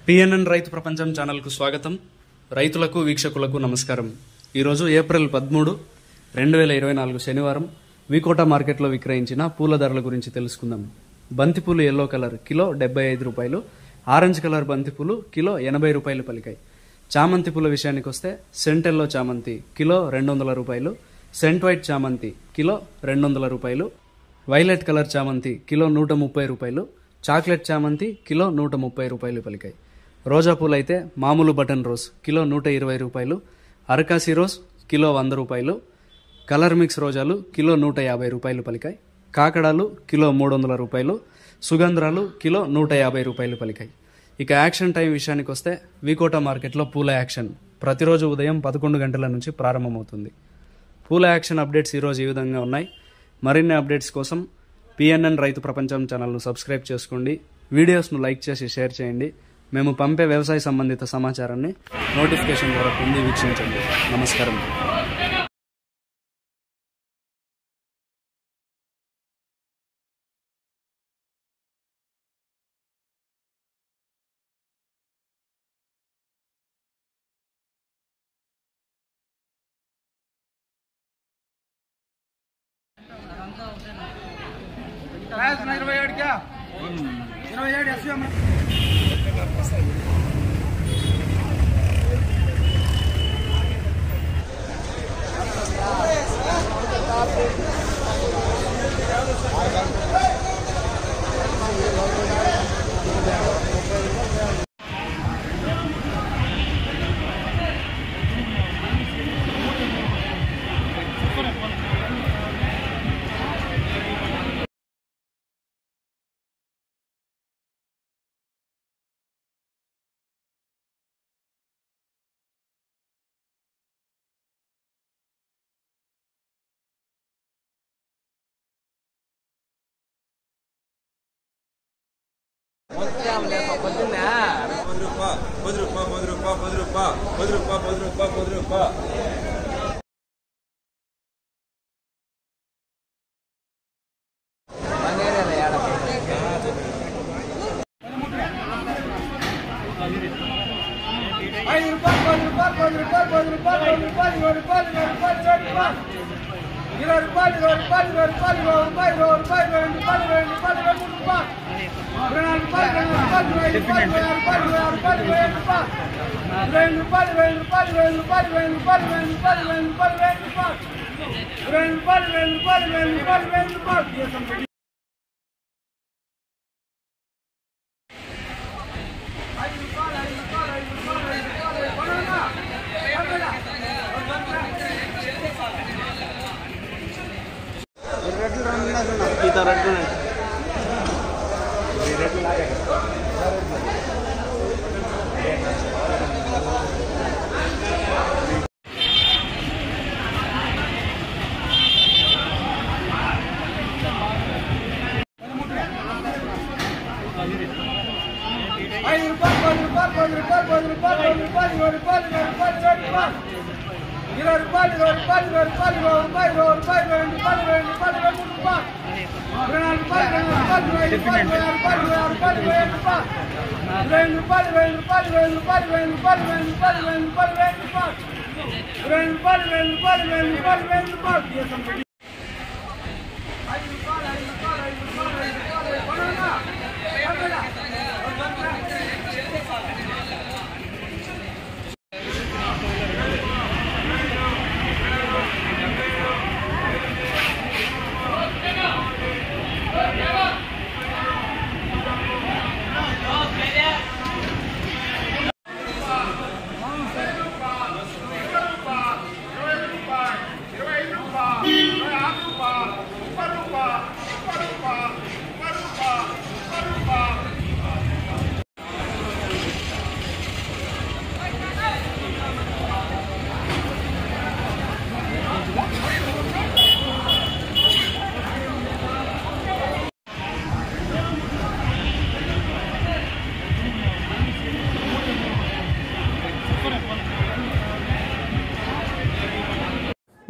PNN రైతు ప్రపంచం ఛానల్కు స్వాగతం. రైతులకు వీక్షకులకు నమస్కారం. ఈరోజు ఏప్రిల్ 13, 2024 శనివారం వికోట మార్కెట్లో విక్రయించిన పూల ధరల గురించి తెలుసుకుందాం. బంతిపూలు ఎల్లో కలర్ కిలో 75 రూపాయలు, ఆరెంజ్ కలర్ బంతిపూలు కిలో 80 రూపాయలు పలికాయి. చామంతి పూల విషయానికి వస్తే సెంట్ ఎల్లో చామంతి కిలో 200 రూపాయలు, సెంట్ వైట్ చామంతి కిలో 200 రూపాయలు, వైలెట్ కలర్ చామంతి కిలో 130 రూపాయలు, చాక్లెట్ చామంతి కిలో 130 రూపాయలు పలికాయి. రోజా పూలు అయితే మామూలు బటన్ రోజ్ కిలో 120 రూపాయలు, అరకాసి రోజ్ కిలో 100 రూపాయలు, కలర్ మిక్స్ రోజాలు కిలో 150 రూపాయలు పలికాయి. కాకడాలు కిలో 300 రూపాయలు, సుగంధ్రాలు కిలో 150 రూపాయలు పలికాయి. ఇక యాక్షన్ టైం విషయానికి వస్తే వికోట మార్కెట్లో పూల యాక్షన్ ప్రతిరోజు ఉదయం 11 గంటల నుంచి ప్రారంభమవుతుంది. పూల యాక్షన్ అప్డేట్స్ ఈరోజు ఈ విధంగా ఉన్నాయి. మరిన్ని అప్డేట్స్ కోసం పిఎన్ఎన్ రైతు ప్రపంచం ఛానల్ను సబ్స్క్రైబ్ చేసుకోండి. వీడియోస్ను లైక్ చేసి షేర్ చేయండి. మేము పంపే వ్యవసాయ సంబంధిత సమాచారాన్ని నోటిఫికేషన్ ద్వారా పొంది వీక్షించండి. నమస్కారం.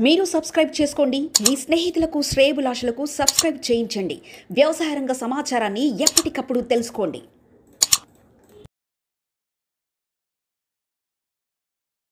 మీరు సబ్స్క్రైబ్ చేసుకోండి. మీ స్నేహితులకు శ్రేయోభిలాషులకు సబ్స్క్రైబ్ చేయించండి. వ్యవసాయ రంగ సమాచారాన్ని ఎప్పటికప్పుడు తెలుసుకోండి.